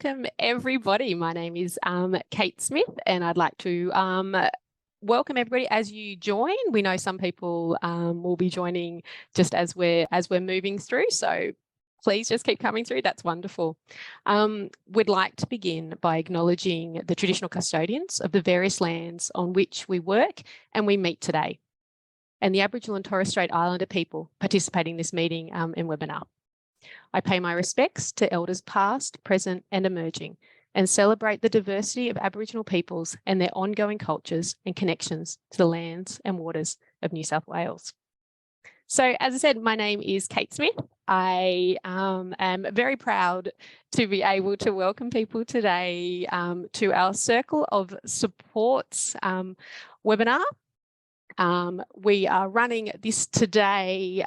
welcome everybody. My name is Kate Smith, and I'd like to welcome everybody as you join. We know some people will be joining just as we're moving through, so please just keep coming through. That's wonderful. We'd like to begin by acknowledging the traditional custodians of the various lands on which we work and we meet today, and the Aboriginal and Torres Strait Islander people participating in this meeting and webinar. I pay my respects to elders past, present and emerging, and celebrate the diversity of Aboriginal peoples and their ongoing cultures and connections to the lands and waters of New South Wales. So, as I said, my name is Kate Smith. I am very proud to be able to welcome people today to our Circle of Supports webinar. We are running this today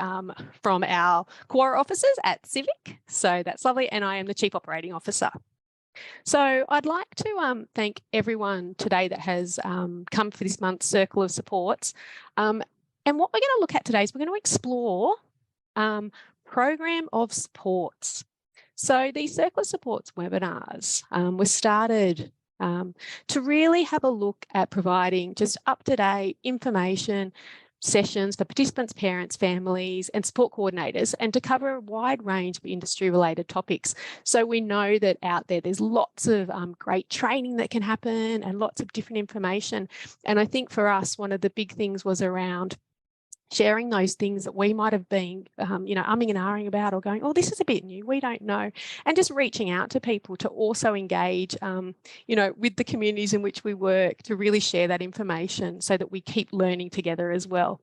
from our core offices at Civic, so that's lovely, and I am the Chief Operating Officer. So I'd like to thank everyone today that has come for this month's Circle of Supports. And what we're going to look at today is we're going to explore program of supports. So these Circle of Supports webinars were started to really have a look at providing just up-to-date information sessions for participants, parents, families and support coordinators, and to cover a wide range of industry-related topics. So we know that out there's lots of great training that can happen and lots of different information. And I think for us, one of the big things was around sharing those things that we might have been, umming and ahhing about, or going, oh, this is a bit new, we don't know, and just reaching out to people to also engage, with the communities in which we work, to really share that information so that we keep learning together as well.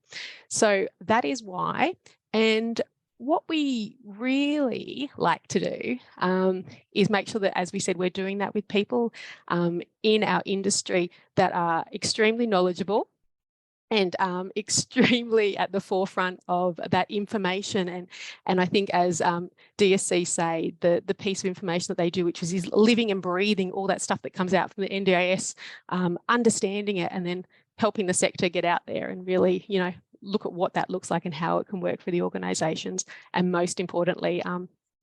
So that is why. And what we really like to do is make sure that, as we said, we're doing that with people in our industry that are extremely knowledgeable and extremely at the forefront of that information. And I think, as DSC say, the piece of information that they do, which is living and breathing all that stuff that comes out from the NDIS, understanding it and then helping the sector get out there and really, look at what that looks like and how it can work for the organisations, and most importantly,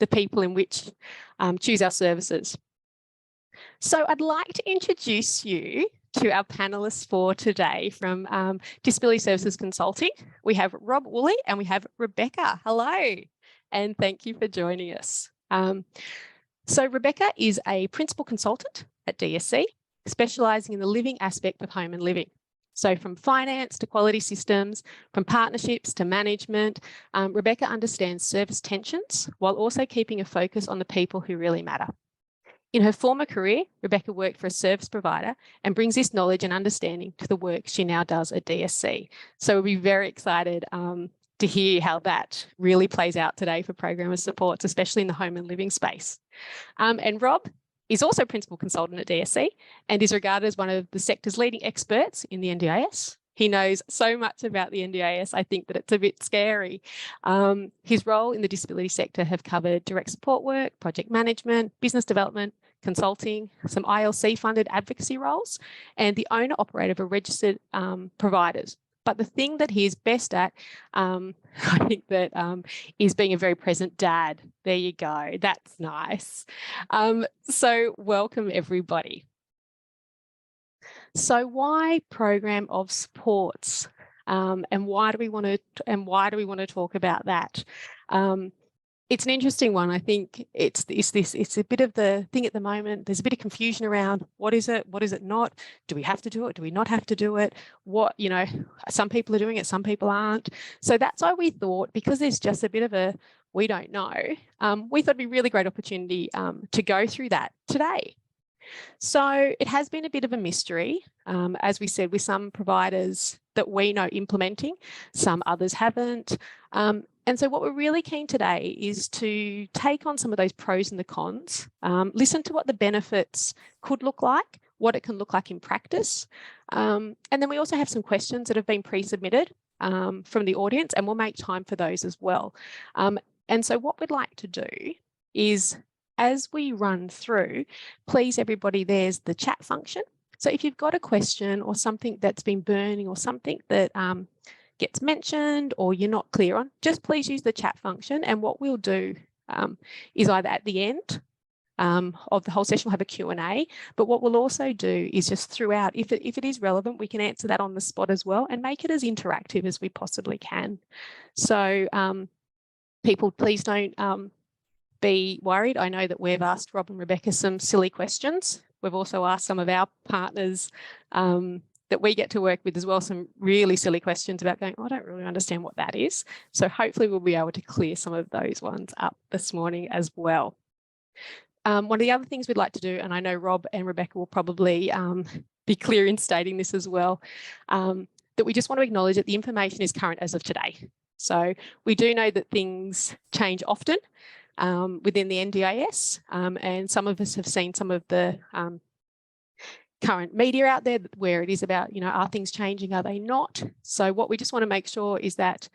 the people in which choose our services. So I'd like to introduce you to our panelists for today from Disability Services Consulting. We have Rob Woolley and we have Rebecca. Hello, and thank you for joining us. So Rebecca is a principal consultant at DSC, specialising in the living aspect of home and living. So from finance to quality systems, from partnerships to management, Rebecca understands service tensions while also keeping a focus on the people who really matter. In her former career, Rebecca worked for a service provider and brings this knowledge and understanding to the work she now does at DSC. So we'll be very excited to hear how that really plays out today for program of supports, especially in the home and living space. And Rob is also principal consultant at DSC and is regarded as one of the sector's leading experts in the NDIS. He knows so much about the NDIS, I think that it's a bit scary. His role in the disability sector have covered direct support work, project management, business development, consulting, some ILC-funded advocacy roles, and the owner-operator of a registered providers. But the thing that he is best at, I think that is being a very present dad. There you go. That's nice. So welcome, everybody. So why program of supports, and why do we want to talk about that? It's an interesting one. I think it's a bit of the thing at the moment. There's a bit of confusion around what is it not? Do we have to do it? Do we not have to do it? Some people are doing it, some people aren't. So that's why we thought, because there's just a bit of a we don't know, we thought it'd be a really great opportunity to go through that today. So it has been a bit of a mystery, as we said, with some providers that we know implementing, some others haven't. And so what we're really keen today is to take on some of those pros and the cons, listen to what the benefits could look like, what it can look like in practice. And then we also have some questions that have been pre-submitted from the audience, and we'll make time for those as well. And so what we'd like to do is, as we run through, please everybody, there's the chat function. So if you've got a question or something that's been burning or something that gets mentioned or you're not clear on, just please use the chat function. And what we'll do is either at the end of the whole session, we'll have a Q&A. But what we'll also do is just throughout, if it is relevant, we can answer that on the spot as well and make it as interactive as we possibly can. So people, please don't be worried. I know that we've asked Rob and Rebecca some silly questions. We've also asked some of our partners that we get to work with as well, some really silly questions about going, I don't really understand what that is. So hopefully we'll be able to clear some of those ones up this morning as well. One of the other things we'd like to do, and I know Rob and Rebecca will probably be clear in stating this as well, that we just want to acknowledge that the information is current as of today. So we do know that things change often within the NDIS, and some of us have seen some of the current media out there where it is about, are things changing, are they not? So what we just want to make sure is that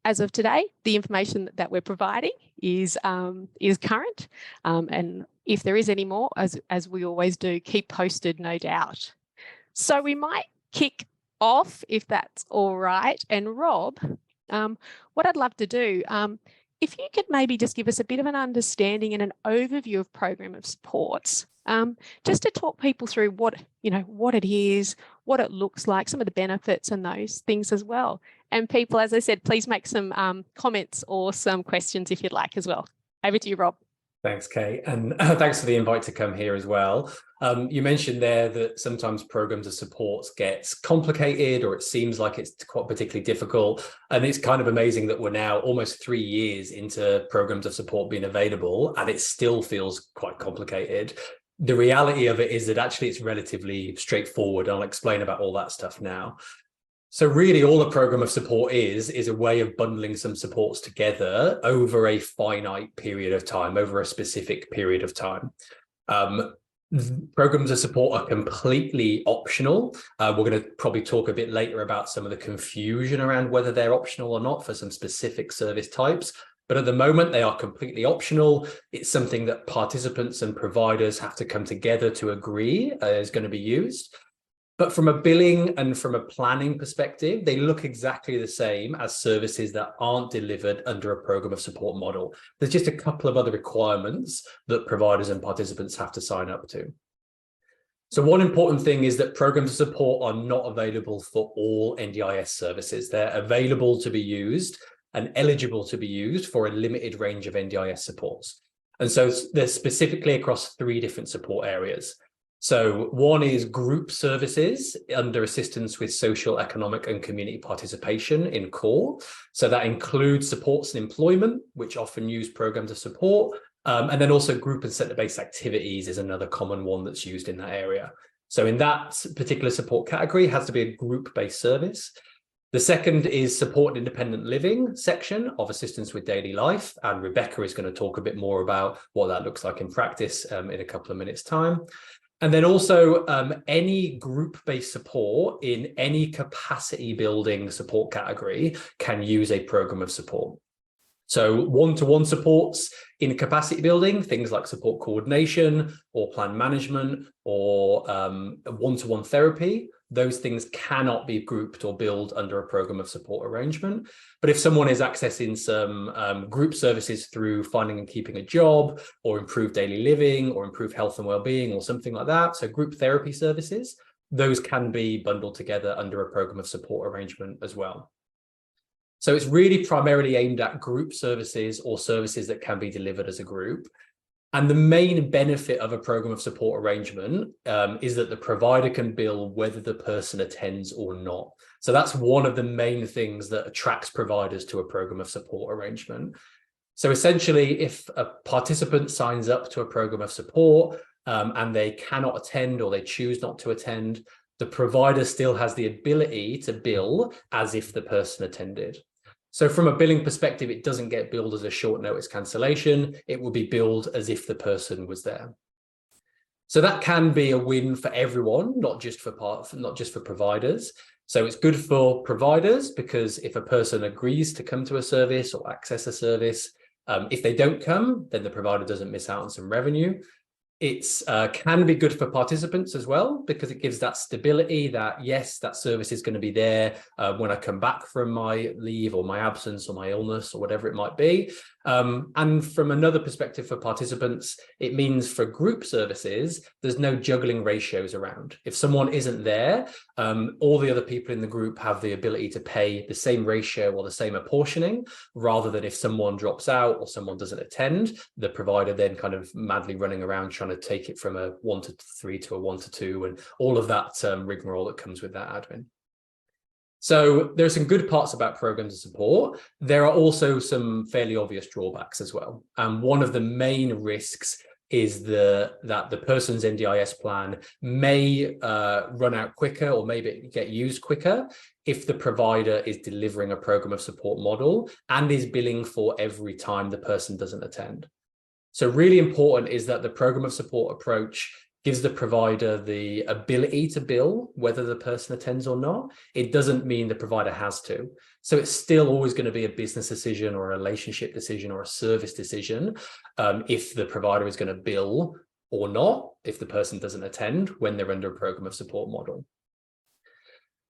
as of today, the information that we're providing is current, and if there is any more, as we always do, keep posted, no doubt. So we might kick off, if that's all right. And Rob, what I'd love to do, if you could maybe just give us a bit of an understanding and an overview of program of supports, just to talk people through what it is, what it looks like, some of the benefits and those things as well. And people, as I said, please make some comments or some questions if you'd like as well. Over to you, Rob. Thanks, Kate, and thanks for the invite to come here as well. You mentioned there that sometimes programs of support gets complicated, or it seems like it's quite particularly difficult. And it's kind of amazing that we're now almost 3 years into programs of support being available, and it still feels quite complicated. The reality of it is that actually it's relatively straightforward. I'll explain about all that stuff now. So really all a program of support is a way of bundling some supports together over a finite period of time, over a specific period of time. Programs of support are completely optional. We're going to probably talk a bit later about some of the confusion around whether they're optional or not for some specific service types. But at the moment, they are completely optional. It's something that participants and providers have to come together to agree is going to be used. But from a billing and from a planning perspective, they look exactly the same as services that aren't delivered under a program of support model. There's just a couple of other requirements that providers and participants have to sign up to. So one important thing is that programs of support are not available for all NDIS services. They're available to be used and eligible to be used for a limited range of NDIS supports. And so they're specifically across 3 different support areas. So one is group services under assistance with social, economic and community participation in core. So that includes supports and employment, which often use programs of support. And then also group and centre-based activities is another common one that's used in that area. So in that particular support category, it has to be a group-based service. The second is support and independent living section of assistance with daily life. And Rebecca is going to talk a bit more about what that looks like in practice in a couple of minutes' time. And then also any group-based support in any capacity building support category can use a program of support. So one-to-one supports in capacity building, things like support coordination or plan management or one-to-one therapy, those things cannot be grouped or billed under a program of support arrangement. But if someone is accessing some group services through finding and keeping a job or improved daily living or improved health and well-being or something like that, so group therapy services, those can be bundled together under a program of support arrangement as well. So it's really primarily aimed at group services or services that can be delivered as a group. And the main benefit of a program of support arrangement is that the provider can bill whether the person attends or not. So that's one of the main things that attracts providers to a program of support arrangement. So essentially, if a participant signs up to a program of support and they cannot attend or they choose not to attend, the provider still has the ability to bill as if the person attended. So from a billing perspective, it doesn't get billed as a short notice cancellation. It will be billed as if the person was there. So that can be a win for everyone, not just for providers. So it's good for providers because if a person agrees to come to a service or access a service, if they don't come, then the provider doesn't miss out on some revenue. It can be good for participants as well because it gives that stability that, yes, that service is going to be there when I come back from my leave or my absence or my illness or whatever it might be. And from another perspective for participants, it means for group services, there's no juggling ratios around. If someone isn't there, all the other people in the group have the ability to pay the same ratio or the same apportioning, rather than if someone drops out or someone doesn't attend, the provider then kind of madly running around trying to take it from a 1 to 3 to a 1 to 2 and all of that rigmarole that comes with that admin. So there are some good parts about programs of support. There are also some fairly obvious drawbacks as well. And one of the main risks is that the person's NDIS plan may run out quicker or maybe get used quicker if the provider is delivering a program of support model and is billing for every time the person doesn't attend. So really important is that the program of support approach gives the provider the ability to bill whether the person attends or not. It doesn't mean the provider has to. So it's still always going to be a business decision or a relationship decision or a service decision if the provider is going to bill or not, if the person doesn't attend when they're under a program of support model.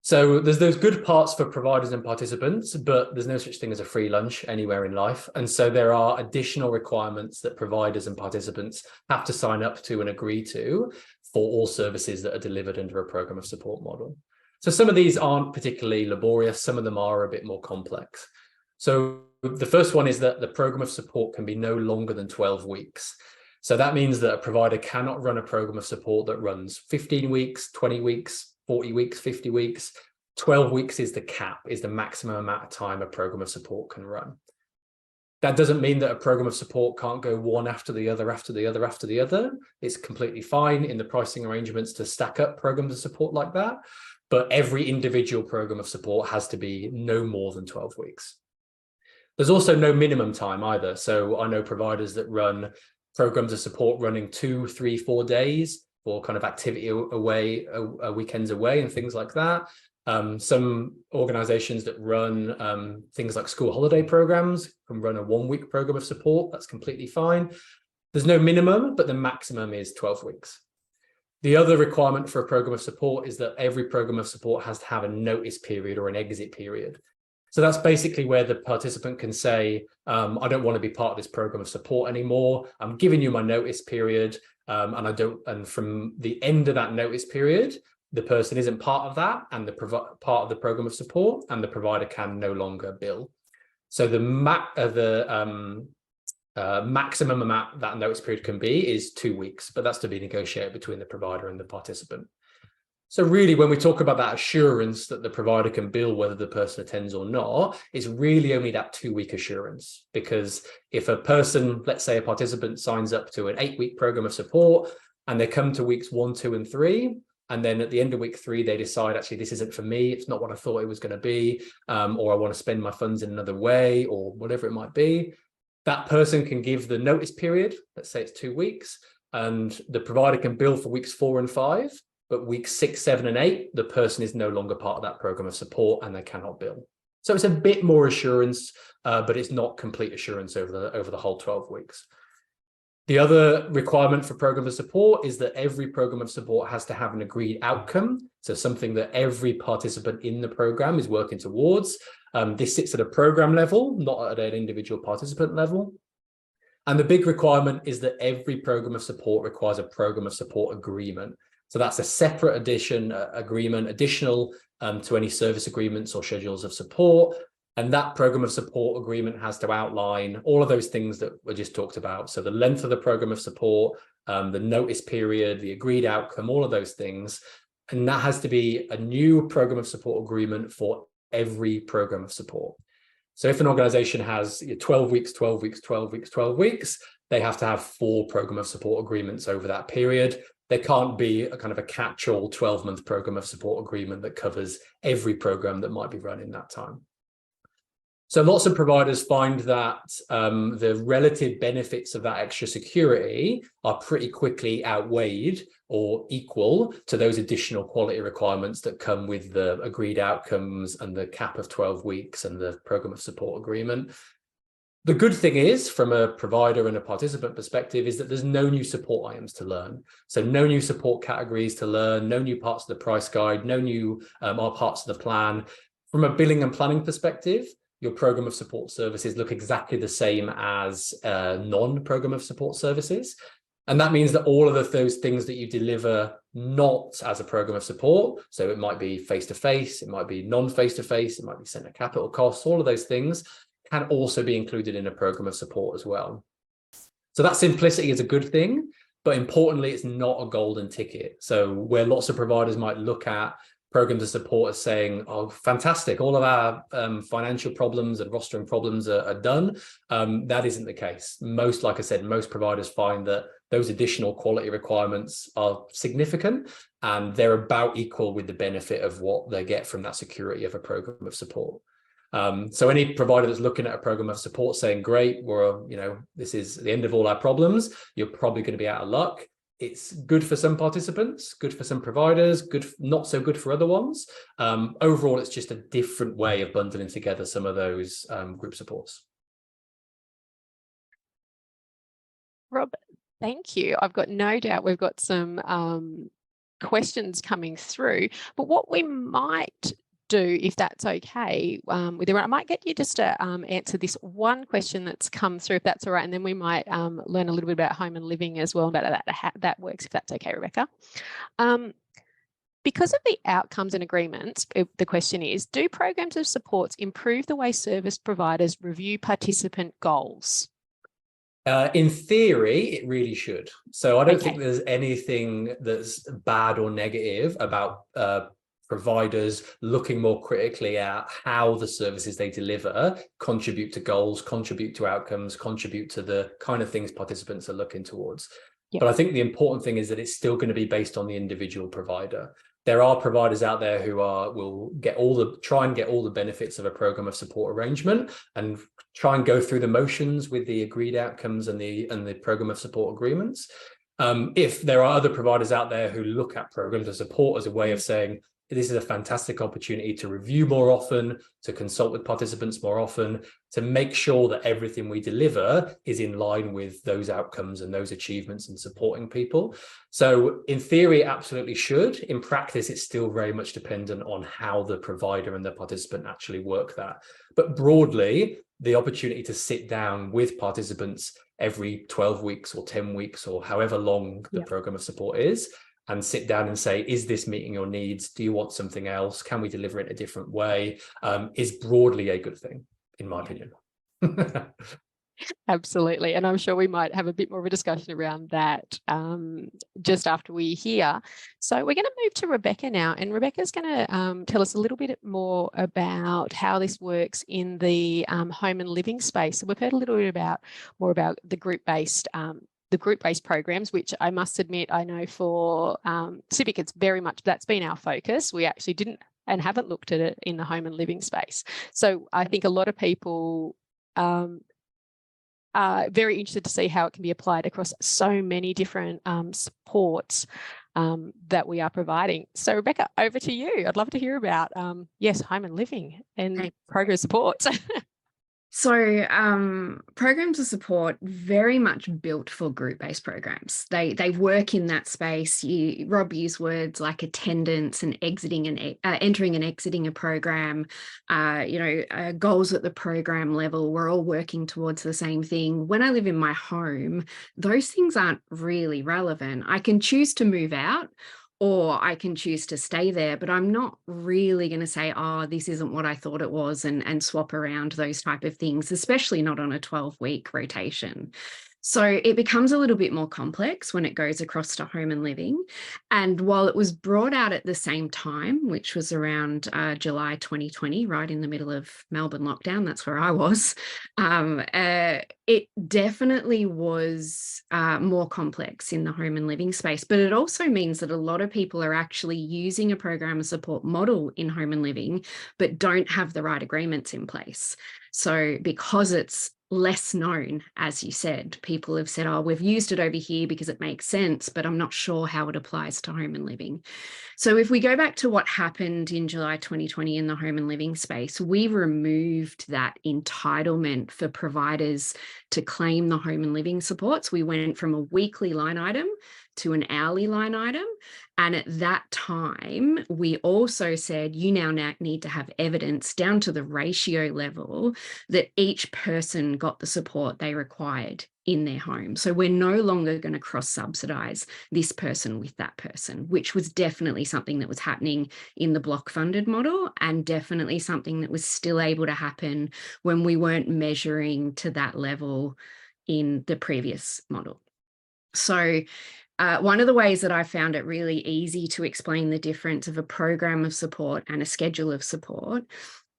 So there's those good parts for providers and participants, but there's no such thing as a free lunch anywhere in life. And so there are additional requirements that providers and participants have to sign up to and agree to for all services that are delivered under a program of support model. So some of these aren't particularly laborious. Some of them are a bit more complex. So the first one is that the program of support can be no longer than 12 weeks. So that means that a provider cannot run a program of support that runs 15 weeks, 20 weeks, 40 weeks, 50 weeks. 12 weeks is the cap, is the maximum amount of time a program of support can run. That doesn't mean that a program of support can't go one after the other, after the other, after the other. It's completely fine in the pricing arrangements to stack up programs of support like that. But every individual program of support has to be no more than 12 weeks. There's also no minimum time either. So I know providers that run programs of support running 2, 3, 4 days for kind of activity away, weekends away and things like that. Some organizations that run things like school holiday programs can run a 1-week program of support. That's completely fine. There's no minimum, but the maximum is 12 weeks. The other requirement for a program of support is that every program of support has to have a notice period or an exit period. So that's basically where the participant can say, I don't want to be part of this program of support anymore. I'm giving you my notice period. And from the end of that notice period, the person isn't part of that and the part of the program of support, and the provider can no longer bill. So the maximum amount that notice period can be is 2 weeks, but that's to be negotiated between the provider and the participant. So really, when we talk about that assurance that the provider can bill whether the person attends or not, it's really only that 2-week assurance. Because if a person, let's say a participant, signs up to an 8-week program of support and they come to weeks 1, 2, and 3, and then at the end of week 3, they decide, actually, this isn't for me, it's not what I thought it was going to be, or I want to spend my funds in another way, or whatever it might be, that person can give the notice period, let's say it's 2 weeks, and the provider can bill for weeks 4 and 5. But weeks 6, 7, and 8, the person is no longer part of that program of support and they cannot bill. So it's a bit more assurance, but it's not complete assurance over the whole 12 weeks. The other requirement for program of support is that every program of support has to have an agreed outcome. So something that every participant in the program is working towards. This sits at a program level, not at an individual participant level. And the big requirement is that every program of support requires a program of support agreement. So that's a separate agreement, additional to any service agreements or schedules of support. And that program of support agreement has to outline all of those things that were just talked about. So the length of the program of support, the notice period, the agreed outcome, all of those things. And that has to be a new program of support agreement for every program of support. So if an organization has 12 weeks, 12 weeks, 12 weeks, 12 weeks, they have to have 4 program of support agreements over that period. There can't be a kind of a catch-all 12-month program of support agreement that covers every program that might be run in that time. So lots of providers find that the relative benefits of that extra security are pretty quickly outweighed or equal to those additional quality requirements that come with the agreed outcomes and the cap of 12 weeks and the program of support agreement. The good thing is, from a provider and a participant perspective, is that there's no new support items to learn. So no new support categories to learn, no new parts of the price guide, no new parts of the plan. From a billing and planning perspective, your program of support services look exactly the same as non-program of support services. And that means that all of those things that you deliver not as a program of support, so it might be face-to-face, it might be non-face-to-face, it might be centre capital costs, all of those things can also be included in a program of support as well. So that simplicity is a good thing, but importantly, it's not a golden ticket. So where lots of providers might look at programs of support as saying, oh, fantastic, all of our financial problems and rostering problems are done. That isn't the case. Like I said, most providers find that those additional quality requirements are significant and they're about equal with the benefit of what they get from that security of a program of support. So any provider that's looking at a program of support saying, great, this is the end of all our problems, you're probably going to be out of luck. It's good for some participants, good for some providers, not so good for other ones. Overall, it's just a different way of bundling together some of those group supports. Rob, thank you. I've got no doubt we've got some questions coming through, but what we might do, if that's okay with everyone, I might get you just to answer this one question that's come through, if that's all right, and then we might learn a little bit about home and living as well, about that works, if that's okay, Rebecca. Because of the outcomes and agreements, the question is, do programs of supports improve the way service providers review participant goals? In theory, it really should. So I don't think there's anything that's bad or negative about providers looking more critically at how the services they deliver contribute to goals, contribute to outcomes, contribute to the kind of things participants are looking towards. Yep. But I think the important thing is that it's still going to be based on the individual provider. There are providers out there who will try and get all the benefits of a program of support arrangement and try and go through the motions with the agreed outcomes and the program of support agreements. If there are other providers out there who look at programs of support as a way of saying, this is a fantastic opportunity to review more often, to consult with participants more often, to make sure that everything we deliver is in line with those outcomes and those achievements and supporting people. So in theory, it absolutely should. In practice, it's still very much dependent on how the provider and the participant actually work that. But broadly, the opportunity to sit down with participants every 12 weeks or 10 weeks or however long the program of support is, and sit down and say, is this meeting your needs? Do you want something else? Can we deliver it a different way? Is broadly a good thing, in my opinion. Absolutely. And I'm sure we might have a bit more of a discussion around that just after we hear. So we're going to move to Rebecca now. And Rebecca's going to tell us a little bit more about how this works in the home and living space. So we've heard a little bit more about the group-based programs, which I must admit, I know for Civic, it's very much, that's been our focus. We actually didn't and haven't looked at it in the home and living space. So I think a lot of people are very interested to see how it can be applied across so many different supports that we are providing. So Rebecca, over to you. I'd love to hear about, yes, home and living and program supports. So programs of support very much built for group-based programs. They work in that space. Rob used words like attendance and entering and exiting a program, goals at the program level. We're all working towards the same thing. When I live in my home, those things aren't really relevant. I can choose to move out, or I can choose to stay there, but I'm not really going to say, oh, this isn't what I thought it was, and swap around those type of things, especially not on a 12-week rotation. So it becomes a little bit more complex when it goes across to home and living. And while it was brought out at the same time, which was around July 2020, right in the middle of Melbourne lockdown, that's where I was, it definitely was more complex in the home and living space. But it also means that a lot of people are actually using a program of support model in home and living, but don't have the right agreements in place. So because it's less known, as you said, people have said, oh, we've used it over here because it makes sense, but I'm not sure how it applies to home and living. So if we go back to what happened in July 2020 in the home and living space, we removed that entitlement for providers to claim the home and living supports. We went from a weekly line item to an hourly line item. And at that time, we also said, you now need to have evidence down to the ratio level that each person got the support they required in their home. So we're no longer going to cross-subsidise this person with that person, which was definitely something that was happening in the block-funded model, and definitely something that was still able to happen when we weren't measuring to that level in the previous model. So one of the ways that I found it really easy to explain the difference of a program of support and a schedule of support,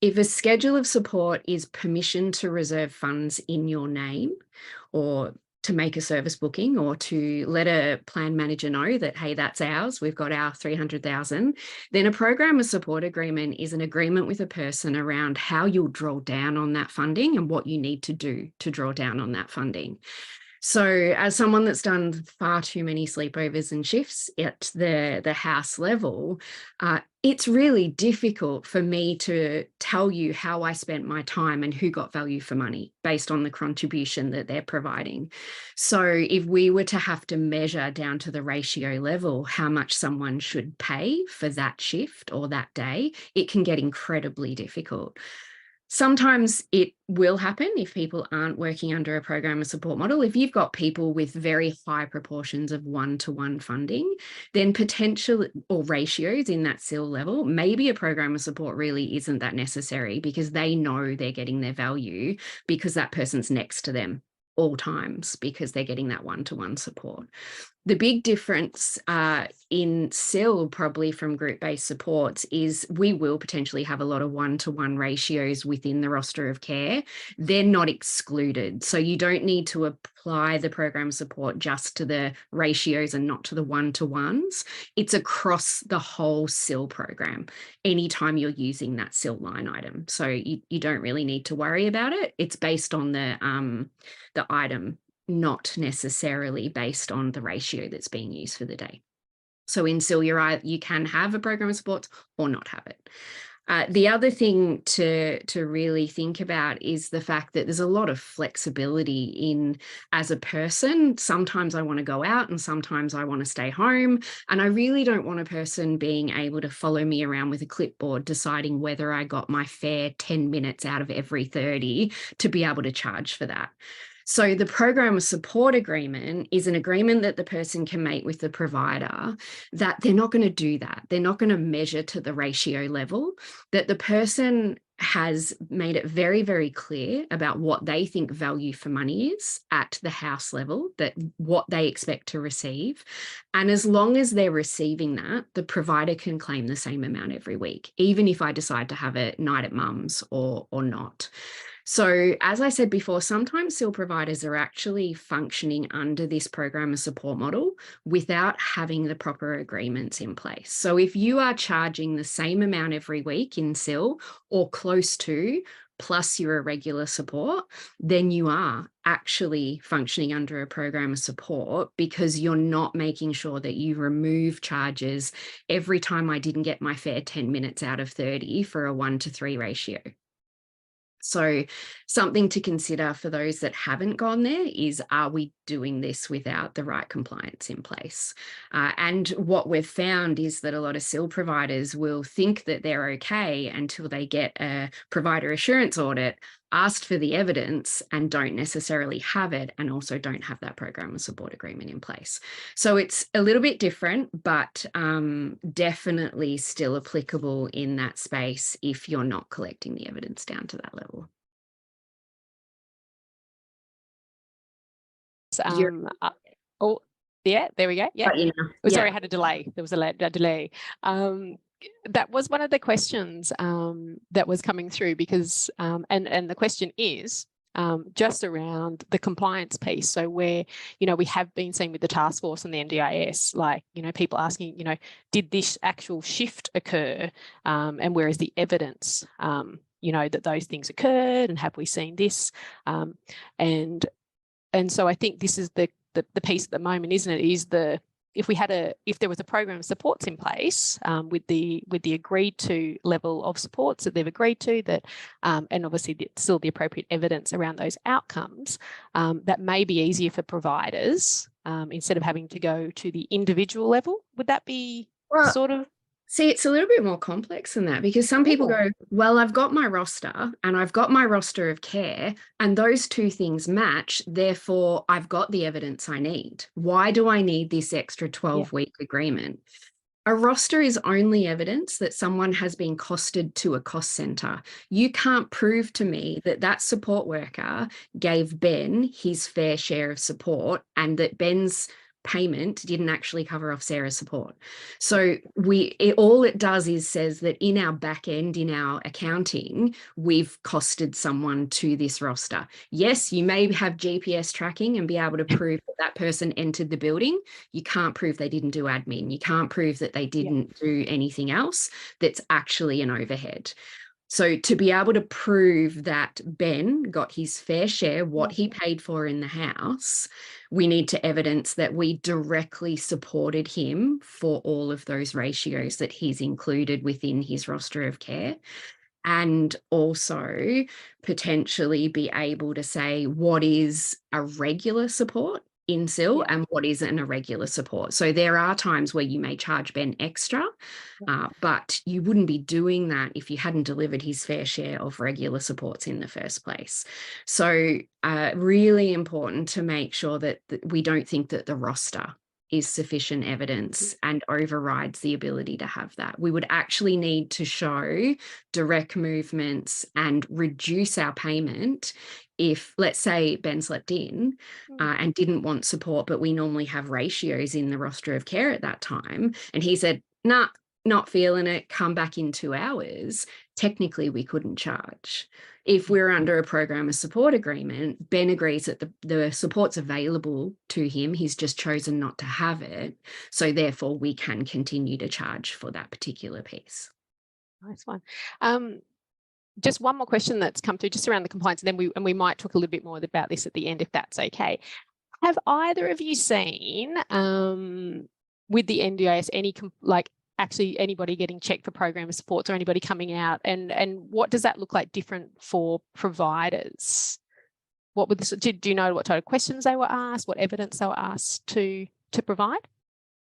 if a schedule of support is permission to reserve funds in your name, or to make a service booking, or to let a plan manager know that, hey, that's ours, we've got our 300,000, then a program of support agreement is an agreement with a person around how you'll draw down on that funding and what you need to do to draw down on that funding. So as someone that's done far too many sleepovers and shifts at the house level, it's really difficult for me to tell you how I spent my time and who got value for money based on the contribution that they're providing. So if we were to have to measure down to the ratio level how much someone should pay for that shift or that day, it can get incredibly difficult. Sometimes it will happen if people aren't working under a program of support model. If you've got people with very high proportions of one-to-one funding, then potential or ratios in that SIL level, maybe a program of support really isn't that necessary, because they know they're getting their value because that person's next to them all times, because they're getting that one-to-one support. The big difference in SIL probably from group-based supports is we will potentially have a lot of one-to-one ratios within the roster of care. They're not excluded. So you don't need to apply the program support just to the ratios and not to the one-to-ones. It's across the whole SIL program anytime you're using that SIL line item. So you don't really need to worry about it. It's based on the item, not necessarily based on the ratio that's being used for the day. So in SIL, you can have a program of support or not have it. The other thing to really think about is the fact that there's a lot of flexibility in as a person. Sometimes I want to go out and sometimes I want to stay home. And I really don't want a person being able to follow me around with a clipboard deciding whether I got my fair 10 minutes out of every 30 to be able to charge for that. So the program of support agreement is an agreement that the person can make with the provider that they're not going to do that. They're not going to measure to the ratio level, that the person has made it very, very clear about what they think value for money is at the house level, that what they expect to receive. And as long as they're receiving that, the provider can claim the same amount every week, even if I decide to have a night at mum's or not. So as I said before, sometimes SIL providers are actually functioning under this program of support model without having the proper agreements in place. So if you are charging the same amount every week in SIL or close to, plus you're a regular support, then you are actually functioning under a program of support, because you're not making sure that you remove charges every time I didn't get my fair 10 minutes out of 30 for a 1-to-3 ratio. So something to consider for those that haven't gone there is, are we doing this without the right compliance in place? And what we've found is that a lot of SIL providers will think that they're okay until they get a provider assurance audit, asked for the evidence, and don't necessarily have it, and also don't have that program of support agreement in place. So it's a little bit different, but definitely still applicable in that space if you're not collecting the evidence down to that level. Oh, yeah, there we go. Yeah. Yeah. Sorry, I had a delay. There was a delay. That was one of the questions that was coming through, because and the question is just around the compliance piece. So where, we have been seeing with the task force and the NDIS, like, people asking, did this actual shift occur, and where is the evidence, that those things occurred, and have we seen this? And so I think this is the piece at the moment, isn't it? Is if there was a program of supports in place with the agreed to level of supports that they've agreed to, that and obviously still the appropriate evidence around those outcomes, that may be easier for providers instead of having to go to the individual level? Would that be Well, sort of? see, it's a little bit more complex than that, because some people go, well, I've got my roster and I've got my roster of care, and those two things match. Therefore, I've got the evidence I need. Why do I need this extra 12-week agreement? A roster is only evidence that someone has been costed to a cost center. You can't prove to me that that support worker gave Ben his fair share of support and that Ben's payment didn't actually cover off Sarah's support. So all it does is says that in our back end, in our accounting, we've costed someone to this roster. Yes, you may have GPS tracking and be able to prove that that person entered the building. You can't prove they didn't do admin. You can't prove that they didn't do anything else that's actually an overhead. So to be able to prove that Ben got his fair share, what he paid for in the house, we need to evidence that we directly supported him for all of those ratios that he's included within his roster of care. And also potentially be able to say what is a regular support in SIL and what is an irregular support. So there are times where you may charge Ben extra, but you wouldn't be doing that if you hadn't delivered his fair share of regular supports in the first place. So really important to make sure that we don't think that the roster is sufficient evidence and overrides the ability to have that. We would actually need to show direct movements and reduce our payment if, let's say, Ben slept in and didn't want support, but we normally have ratios in the roster of care at that time, and he said, nah, not feeling it, come back in 2 hours, technically we couldn't charge. If we're under a program of support agreement, Ben agrees that the support's available to him, he's just chosen not to have it, so therefore we can continue to charge for that particular piece. Nice one. Just one more question that's come through just around the compliance, and then we might talk a little bit more about this at the end, if that's okay. Have either of you seen with the NDIS any actually anybody getting checked for program of supports or anybody coming out, and what does that look like different for providers? What would this, do you know what type of questions they were asked, what evidence they were asked to provide?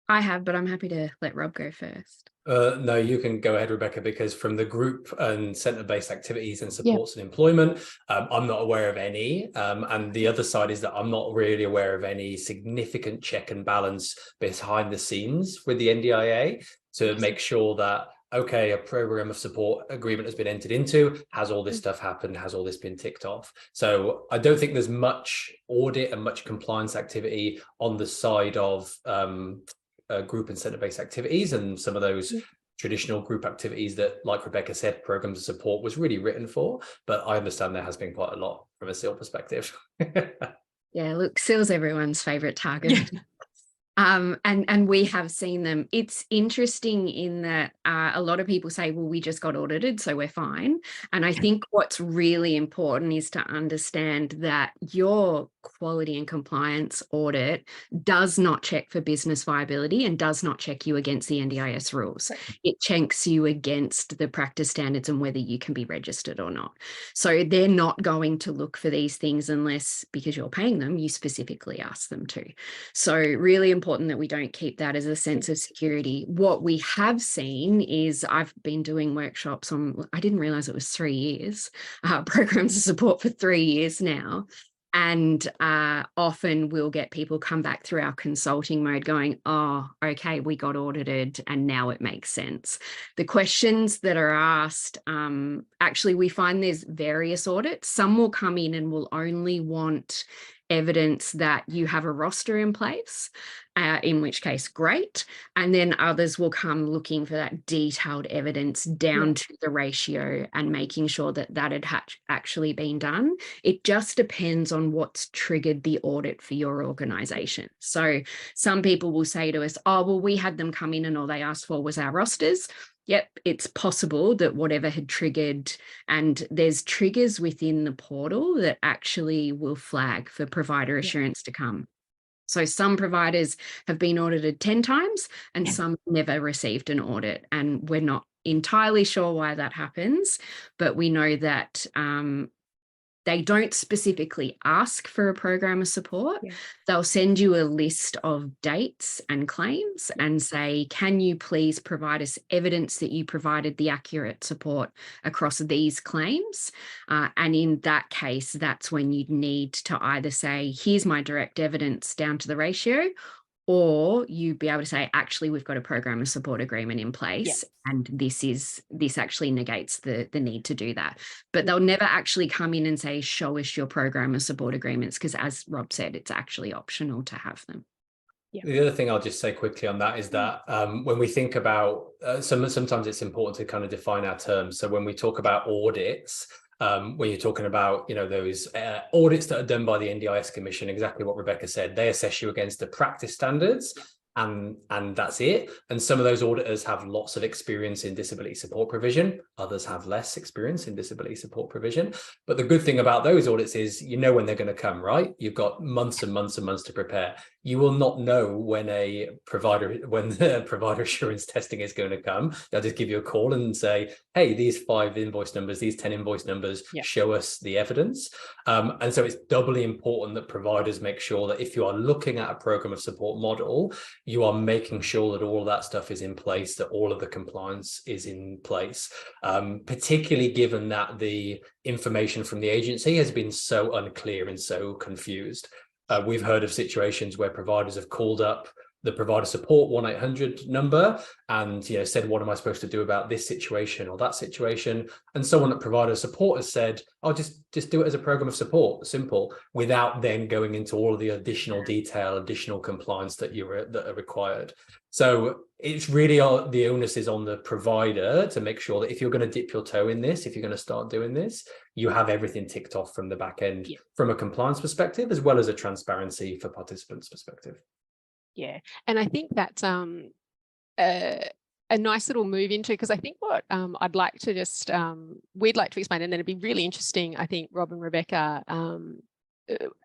I have, but I'm happy to let Rob go first. No, you can go ahead, Rebecca, because from the group and centre-based activities and supports and employment, I'm not aware of any. And the other side is that I'm not really aware of any significant check and balance behind the scenes with the NDIA to make sure that, okay, a program of support agreement has been entered into, has all this stuff happened, has all this been ticked off? So I don't think there's much audit and much compliance activity on the side of group and centre-based activities, and some of those traditional group activities that, like Rebecca said, programs of support was really written for. But I understand there has been quite a lot from a SIL perspective. Yeah, look, SIL's everyone's favourite target. And we have seen them. It's interesting in that a lot of people say, well, we just got audited, so we're fine. And I think what's really important is to understand that your quality and compliance audit does not check for business viability and does not check you against the NDIS rules. It checks you against the practice standards and whether you can be registered or not. So they're not going to look for these things unless, because you're paying them, you specifically ask them to. So really important that we don't keep that as a sense of security. What we have seen is, I've been doing workshops on, I didn't realize it was 3 years, programs of support for 3 years now. And often we'll get people come back through our consulting mode going, oh, okay, we got audited and now it makes sense. The questions that are asked, actually, we find there's various audits. Some will come in and will only want evidence that you have a roster in place, in which case, great. And then others will come looking for that detailed evidence down to the ratio and making sure that that had actually been done. It just depends on what's triggered the audit for your organisation. So some people will say to us, oh, well, we had them come in and all they asked for was our rosters. Yep, it's possible that whatever had triggered, and there's triggers within the portal that actually will flag for provider assurance to come. So some providers have been audited 10 times and some never received an audit, and we're not entirely sure why that happens, but we know that They don't specifically ask for a program of support. Yeah. They'll send you a list of dates and claims and say, can you please provide us evidence that you provided the accurate support across these claims? And in that case, that's when you'd need to either say, here's my direct evidence down to the ratio, or you'd be able to say, actually, we've got a program of support agreement in place, and this actually negates the need to do that. But they'll never actually come in and say, show us your program of support agreements, because as Rob said, it's actually optional to have them. Yeah. The other thing I'll just say quickly on that is that when we think about, sometimes it's important to kind of define our terms. So when we talk about audits, when you're talking about, those audits that are done by the NDIS Commission, exactly what Rebecca said, they assess you against the practice standards, and that's it. And some of those auditors have lots of experience in disability support provision. Others have less experience in disability support provision. But the good thing about those audits is, when they're going to come, right? You've got months and months and months to prepare. You will not know when the provider assurance testing is going to come. They'll just give you a call and say, hey, these 5 invoice numbers, these 10 invoice numbers, show us the evidence. And so it's doubly important that providers make sure that if you are looking at a program of support model, you are making sure that all of that stuff is in place, that all of the compliance is in place, particularly given that the information from the agency has been so unclear and so confused. We've heard of situations where providers have called up the provider support 1-800 number and said, what am I supposed to do about this situation or that situation? And someone at provider support has said, oh, just do it as a program of support, simple, without then going into all of the additional detail, additional compliance that are required. So it's really the onus is on the provider to make sure that if you're going to dip your toe in this, if you're going to start doing this, you have everything ticked off from the back end, from a compliance perspective, as well as a transparency for participants perspective. Yeah, and I think that's a nice little move into, because I think what I'd like to just, we'd like to explain, and then it'd be really interesting, I think, Rob and Rebecca,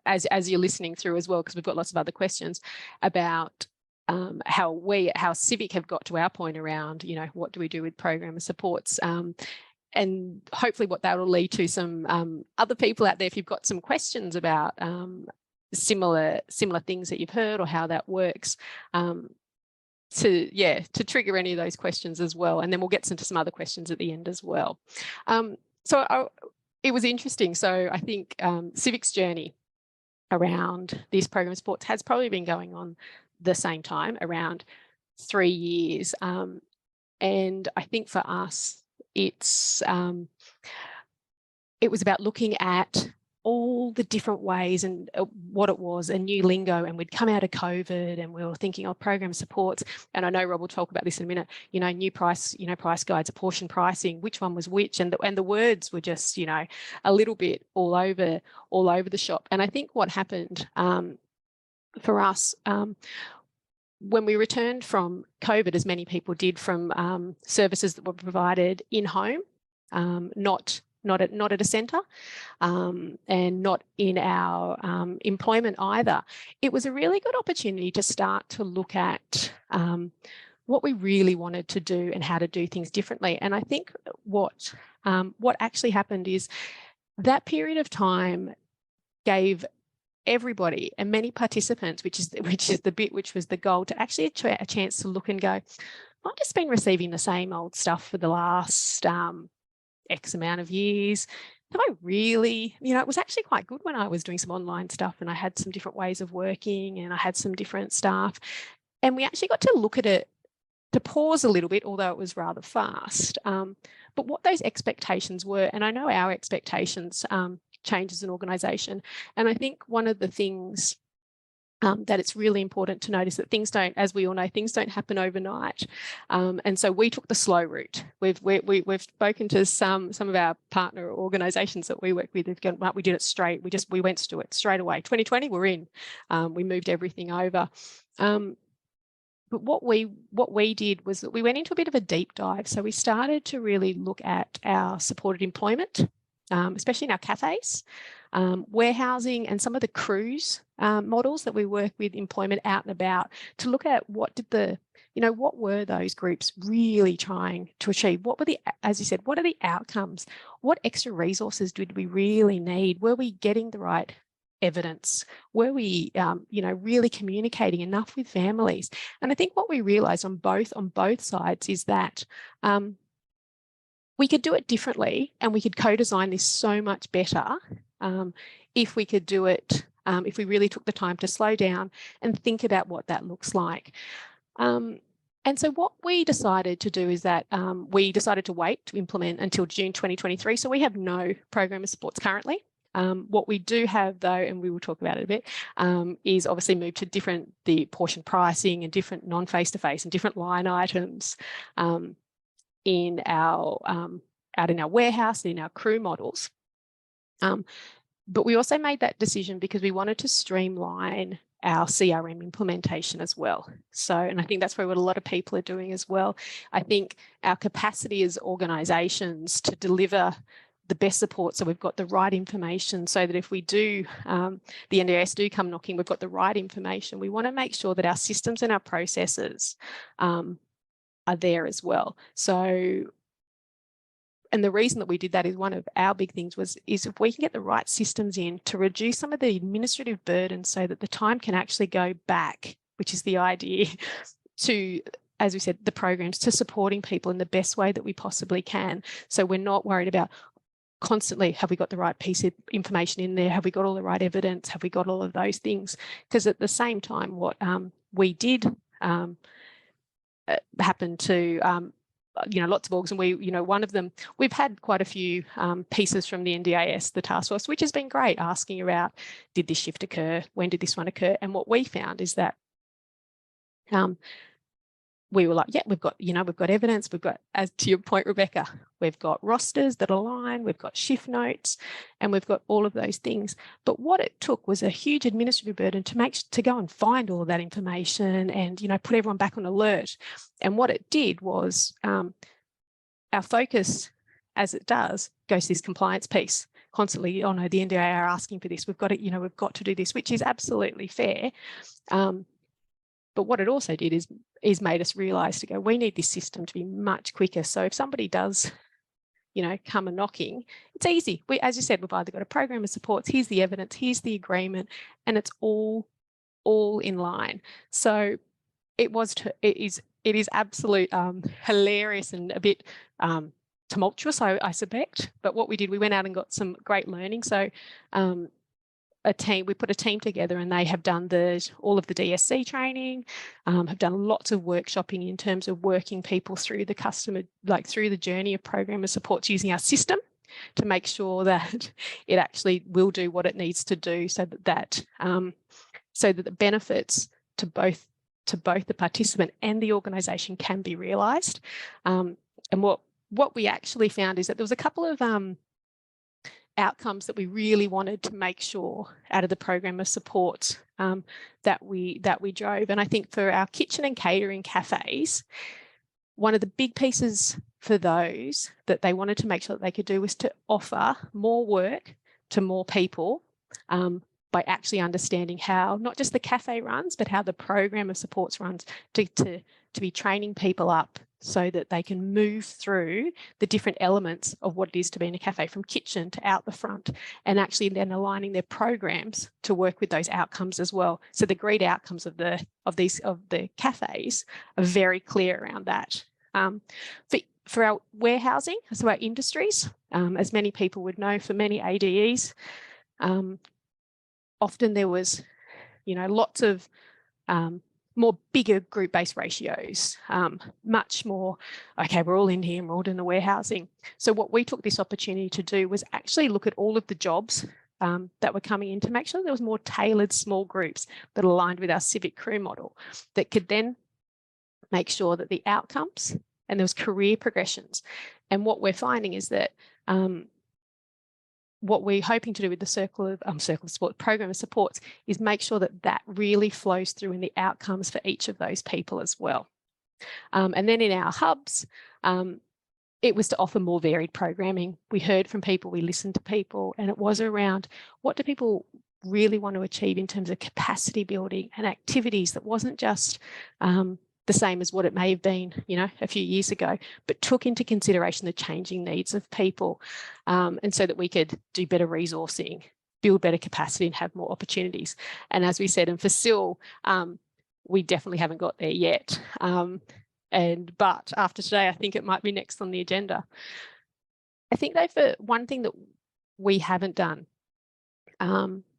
as you're listening through as well, because we've got lots of other questions about how Civic have got to our point around, what do we do with program of supports, and hopefully what that will lead to some other people out there, if you've got some questions about similar things that you've heard or how that works, to trigger any of those questions as well. And then we'll get into some other questions at the end as well. It was interesting. So I think Civic's journey around this program of sports has probably been going on the same time, around 3 years. And I think for us, it was about looking at all the different ways and what it was, a new lingo, and we'd come out of COVID and we were thinking of program supports. And I know Rob will talk about this in a minute, new price, price guides, apportion pricing, which one was which, and the words were just, a little bit all over the shop. And I think what happened for us, when we returned from COVID, as many people did, from services that were provided in home, not at a centre, and not in our employment either, it was a really good opportunity to start to look at what we really wanted to do and how to do things differently. And I think what actually happened is that period of time gave everybody and many participants, which is the bit which was the goal, to actually a chance to look and go, I've just been receiving the same old stuff for the last X amount of years. Have I really, it was actually quite good when I was doing some online stuff and I had some different ways of working and I had some different staff. And we actually got to look at it, to pause a little bit, although it was rather fast. But what those expectations were, and I know our expectations change as an organisation. And I think one of the things that it's really important to notice that things don't, as we all know, things don't happen overnight. And so we took the slow route. We've spoken to some of our partner organisations that we work with. They've gone, well, we did it straight. We went to it straight away. 2020, we're in. We moved everything over. But what we did was that we went into a bit of a deep dive. So we started to really look at our supported employment especially in our cafes, warehousing, and some of the cruise models that we work with employment out and about, to look at what did what were those groups really trying to achieve? What were as you said, what are the outcomes? What extra resources did we really need? Were we getting the right evidence? Were we, really communicating enough with families? And I think what we realised on both sides is that we could do it differently, and we could co-design this so much better if we could do it, if we really took the time to slow down and think about what that looks like. And so what we decided to do is that we decided to wait to implement until June 2023. So we have no program of supports currently. What we do have, though, and we will talk about it a bit, is obviously move to the portion pricing and different non-face-to-face and different line items in our out in our warehouse and in our crew models. But we also made that decision because we wanted to streamline our CRM implementation as well. So, and I think that's probably what a lot of people are doing as well. I think our capacity as organisations to deliver the best support, so we've got the right information, so that if we do, the NDIS do come knocking, we've got the right information. We want to make sure that our systems and our processes are there as well. So, and the reason that we did that is one of our big things is if we can get the right systems in to reduce some of the administrative burden, so that the time can actually go back, which is the idea, to, as we said, the programs, to supporting people in the best way that we possibly can. So we're not worried about constantly, have we got the right piece of information in there? Have we got all the right evidence? Have we got all of those things? Because at the same time, what we did happen to lots of orgs, and we, one of them, we've had quite a few pieces from the NDIS, the task force, which has been great, asking about, did this shift occur? When did this one occur? And what we found is that we were like, yeah, we've got evidence. We've got, as to your point, Rebecca, we've got rosters that align, we've got shift notes, and we've got all of those things. But what it took was a huge administrative burden to go and find all of that information and, put everyone back on alert. And what it did was our focus, as it does, goes to this compliance piece constantly. Oh no, the NDIA are asking for this. We've got it, we've got to do this, which is absolutely fair. But what it also did is made us realise to go, we need this system to be much quicker. So if somebody does, come a knocking, it's easy. As you said, we've either got a program of supports, here's the evidence, here's the agreement, and it's all in line. So it is absolute hilarious and a bit tumultuous, I suspect. But what we did, we went out and got some great learning. So we put a team together, and they have done all of the DSC training, have done lots of workshopping in terms of working people through the through the journey of program of supports using our system to make sure that it actually will do what it needs to do, so that the benefits to both the participant and the organisation can be realised. And what we actually found is that there was a couple of outcomes that we really wanted to make sure out of the program of support that we drove. And I think for our kitchen and catering cafes, one of the big pieces for those that they wanted to make sure that they could do was to offer more work to more people by actually understanding how not just the cafe runs, but how the program of supports runs, to be training people up so that they can move through the different elements of what it is to be in a cafe, from kitchen to out the front, and actually then aligning their programs to work with those outcomes as well. So the agreed outcomes of the cafes are very clear around that. For our warehousing, so our industries, as many people would know, for many ADEs, often there was, lots of more bigger group-based ratios, much more, okay, we're all in here and we're all doing the warehousing. So what we took this opportunity to do was actually look at all of the jobs that were coming in to make sure there was more tailored small groups that aligned with our Civic crew model that could then make sure that the outcomes, and there was career progressions. And what we're finding is that what we're hoping to do with the circle of support program of supports is make sure that that really flows through in the outcomes for each of those people as well. And then in our hubs, it was to offer more varied programming. We heard from people, we listened to people, and it was around what do people really want to achieve in terms of capacity building and activities that wasn't just the same as what it may have been, a few years ago, but took into consideration the changing needs of people, and so that we could do better resourcing, build better capacity, and have more opportunities. And as we said, and for Sil, we definitely haven't got there yet. But after today, I think it might be next on the agenda. I think though, for one thing that we haven't done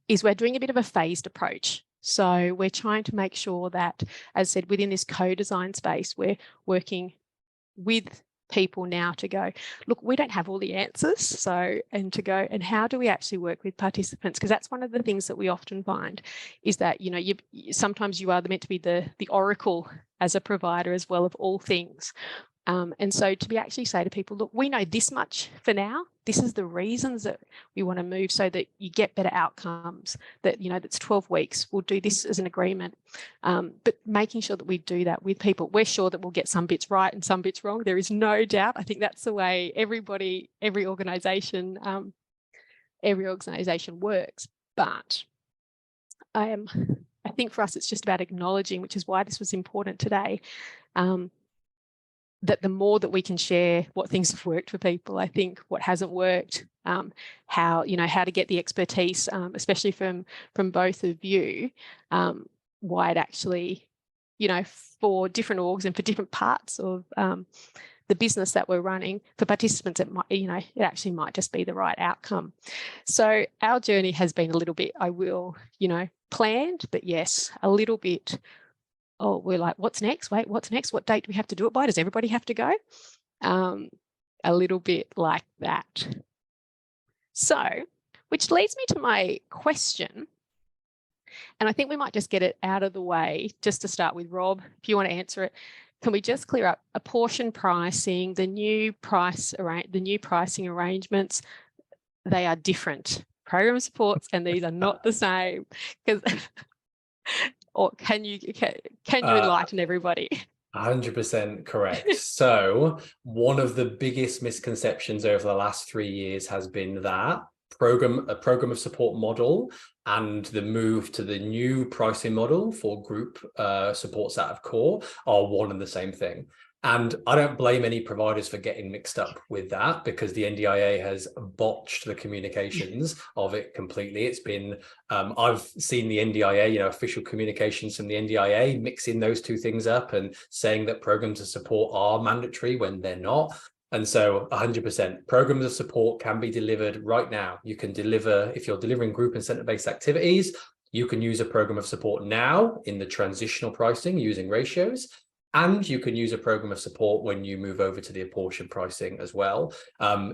is we're doing a bit of a phased approach. So we're trying to make sure that, as I said, within this co-design space, we're working with people now to go, look, we don't have all the answers. So, and to go, and how do we actually work with participants? Because that's one of the things that we often find is that, sometimes you are meant to be the oracle as a provider as well of all things. And so to be actually say to people, look, we know this much for now. This is the reasons that we want to move so that you get better outcomes, that, that's 12 weeks. We'll do this as an agreement. But making sure that we do that with people. We're sure that we'll get some bits right and some bits wrong. There is no doubt. I think that's the way every organisation works. But I think for us, it's just about acknowledging, which is why this was important today, that the more that we can share what things have worked for people, I think what hasn't worked, how to get the expertise, especially from both of you, why it actually, for different orgs and for different parts of the business that we're running, for participants, it might, it actually might just be the right outcome. So our journey has been a little bit, planned, but yes, a little bit. Oh, we're like, what's next? Wait, what's next? What date do we have to do it by? Does everybody have to go? A little bit like that. So, which leads me to my question. And I think we might just get it out of the way just to start with. Rob, if you want to answer it, can we just clear up apportion pricing, the new pricing arrangements? They are different. Program supports, and these are not the same. Because or can you enlighten everybody? 100% correct. So one of the biggest misconceptions over the last 3 years has been that a program of support model and the move to the new pricing model for group supports out of core are one and the same thing. And I don't blame any providers for getting mixed up with that, because the NDIA has botched the communications of it completely. It's been, I've seen the NDIA, official communications from the NDIA mixing those two things up and saying that programs of support are mandatory when they're not. And so 100% programs of support can be delivered right now. You can deliver, if you're delivering group and center-based activities, you can use a program of support now in the transitional pricing using ratios. And you can use a program of support when you move over to the apportion pricing as well.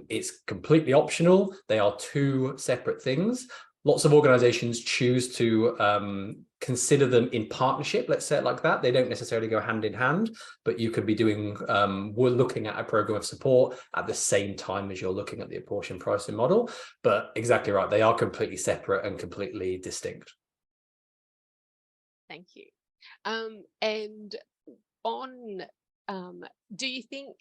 It's completely optional. They are two separate things. Lots of organizations choose to consider them in partnership, let's say it like that. They don't necessarily go hand in hand, but you could be doing, we're looking at a program of support at the same time as you're looking at the apportion pricing model. But exactly right, they are completely separate and completely distinct. Thank you. And on do you think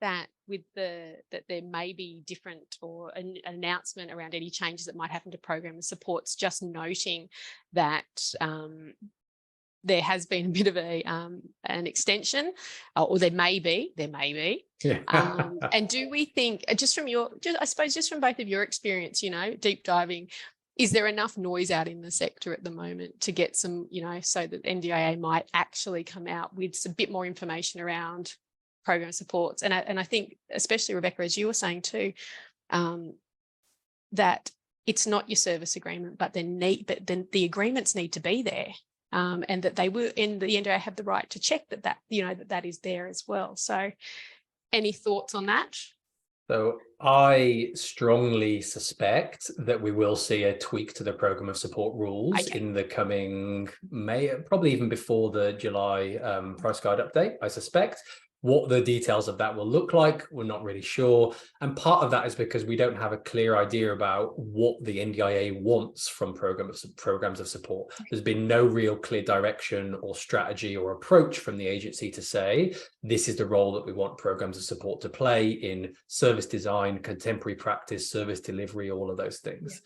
that with that there may be different or an announcement around any changes that might happen to program and supports, just noting that there has been a bit of an extension, or there may be. Yeah. And do we think, just from both of your experience, deep diving, is there enough noise out in the sector at the moment to get some, so that NDIA might actually come out with a bit more information around program supports? And I think, especially Rebecca, as you were saying too, that it's not your service agreement, but then the agreements need to be there, and that they will, and the NDIA have the right to check that is there as well. So, any thoughts on that? So I strongly suspect that we will see a tweak to the program of support rules in the coming May, probably even before the July price guide update, I suspect. What the details of that will look like, we're not really sure. And part of that is because we don't have a clear idea about what the NDIA wants from programs of support. There's been no real clear direction or strategy or approach from the agency to say, this is the role that we want programs of support to play in service design, contemporary practice, service delivery, all of those things.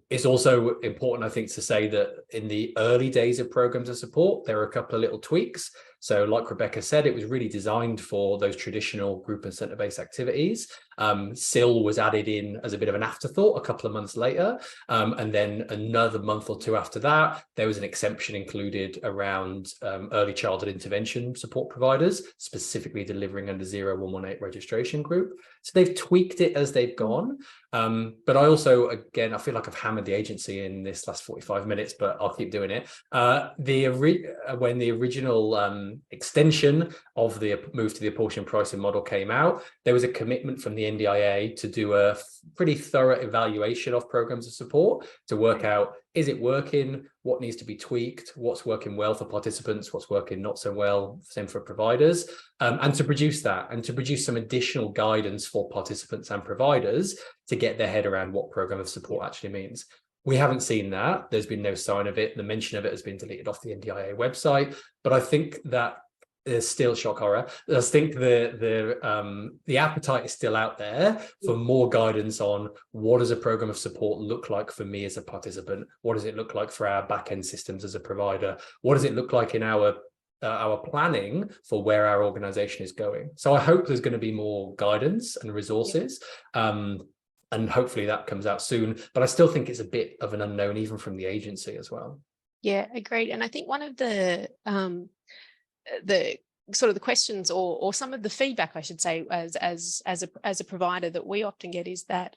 It's also important, I think, to say that in the early days of programs of support, there are a couple of little tweaks. So like Rebecca said, it was really designed for those traditional group and centre-based activities. SIL was added in as a bit of an afterthought a couple of months later. And then another month or two after that, there was an exemption included around early childhood intervention support providers, specifically delivering under 0118 registration group. So they've tweaked it as they've gone. But I also, again, I feel like I've hammered the agency in this last 45 minutes, but I'll keep doing it. When the original extension of the move to the apportioned pricing model came out, there was a commitment from the NDIA to do a pretty thorough evaluation of programs of support to work out, is it working? What needs to be tweaked? What's working well for participants? What's working not so well? Same for providers. And to produce that and to produce some additional guidance for participants and providers to get their head around what program of support actually means. We haven't seen that. There's been no sign of it. The mention of it has been deleted off the NDIA website. But I think that there's still shock horror. I think the appetite is still out there for more guidance on what does a program of support look like for me as a participant? What does it look like for our back-end systems as a provider? What does it look like in our planning for where our organization is going? So I hope there's going to be more guidance and resources. And hopefully that comes out soon. But I still think it's a bit of an unknown, even from the agency as well. Yeah, agreed. And I think one of the sort of the questions or some of the feedback, I should say, as a provider that we often get is that